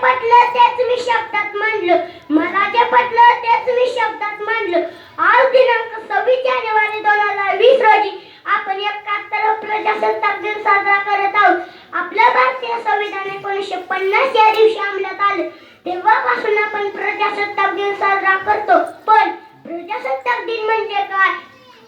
पटलं तेच मी शब्दात मांडलं, मला जे पटलं तेच मी शब्दात मांडलं. आज दिनांक 26 जानेवारी 2020 रोजी आपण 71 प्रजासत्ताक दिन साजरा करत आहोत. आपलं भारतीय संविधान 1950 या दिवशी अंमलात आलं. तेव्हापासून आपण प्रजासत्ताक दिन साजरा करतो. पण प्रजासत्ताक दिन म्हणजे काय,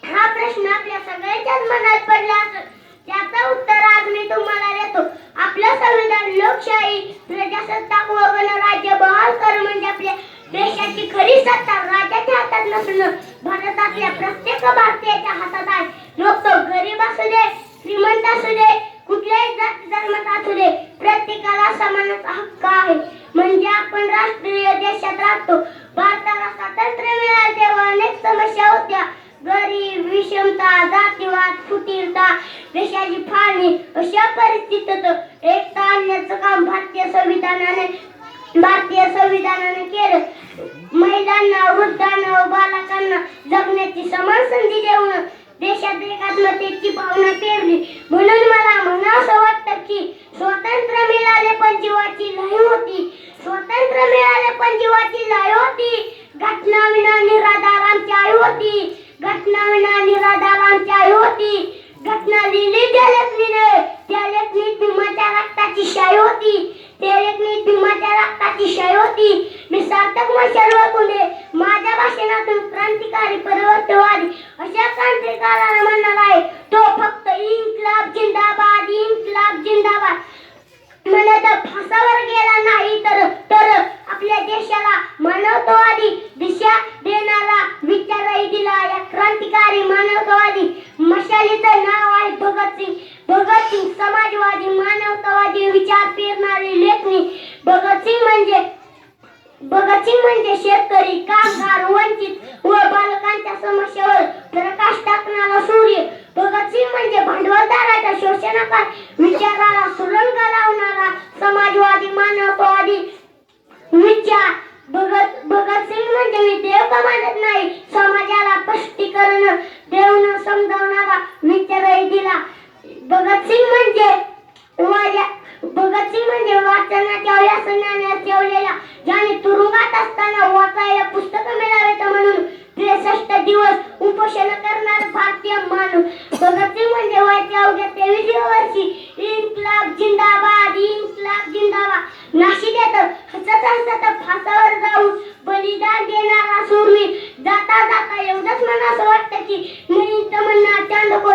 हा प्रश्न आपल्या सगळ्यांच्याच मनात पडला असेल. त्याचं उत्तर आज मी तुम्हाला देतो. आपलं संविधान लोकशाही, प्रजासत्ताक व गणराज्य बहाल करणं म्हणजे आपल्या देशाची खरी सत्ता राजाच्या हातात नसून भारतातल्या प्रत्येक भारतीयाच्या हातात आहे. मग तो गरीब असू दे, श्रीमंत असू दे, कुठल्याही जाती धर्माचा असू दे, प्रत्येकाला समानच हक्क आहे. म्हणजे आपण राष्ट्रीय देशात राहतो. भारताला स्वातंत्र्य मिळाले तेव्हा अनेक समस्या होत्या. गरीब, विषमता, जातीवाद, फुटीरता, देशाची फाळणी अशा परिस्थितीत एकता आणण्याचं काम भारतीय संविधानाने केलं. महिलांना, वृद्धांना, बालकांना जगण्याची समान संधी देऊन देशात एकात्मतेची भावना पेरली. म्हणून मला म्हणावंसं वाटतं की स्वातंत्र्य मिळाले पण जीवाची लय होती. स्वातंत्र्य मिळाले पण जीवाची लय होती. घटना विना निराधार आमची आई होती. घटना विना निराधार आमची आई होती. घटना लिहिली त्या लेखणीने, त्या लेखणीत भीमाच्या रक्ताची शाई होती. त्या लेखणीत भीमाच्या रक्ताची शाई होती. मी सार्थक मशाल वळकुंडे माझ्या भाषणातून क्रांतिकारी, परिवर्तनवादी अशा क्रांतिकाराला म्हणणार आहे. तो फक्त इन्क्लाब जिंदाबाद, इन्क्लाब जिंदाबाद म्हणत फासावर गेला नाही तर आपल्या देशाला मानवतावादी दिशा देणारा विचारही दिला. या क्रांतिकारी, मानवतावादी मशालीचं नाव आहे भगतसिंग. भगतसिंग समाजवादी, मानवतावादी विचार पेरणारी लेखणी. भगतसिंग म्हणजे शेतकरी, कामगार, वंचित व बालकांच्या समस्येवर प्रकाश टाकणारा सूर्य. भगतसिंग म्हणजे भांडवलदाराच्या शोषणाकार विचाराला सुरंग लावणारा समाजवादी, मानवतावादी विचार. भगतसिंग म्हणजे मी देव का मानत नाही, समाजाला स्पष्टीकरण देऊन समजावणारा विचारही दिला. भगतसिंग म्हणजे वाचनाच्या व्यसनाने ठेवलेला, ज्याने तुरुंगात असताना वाचायला पुस्तक मिळावेत म्हणून 63 दिवस उपोषण करणारा भारतीय माणूस. भगतसिंग म्हणजे वयाच्या अवघ्या 23 वर्षी इन्क्लाब जिंदाबाद, इन्क्लाब जिंदाबाद नाशी देत हसत फासावर जाऊन बलिदान देणारा सूरवीर. जाता जाता एवढंच मला असं वाटतं की नाही तमन्ना चांद को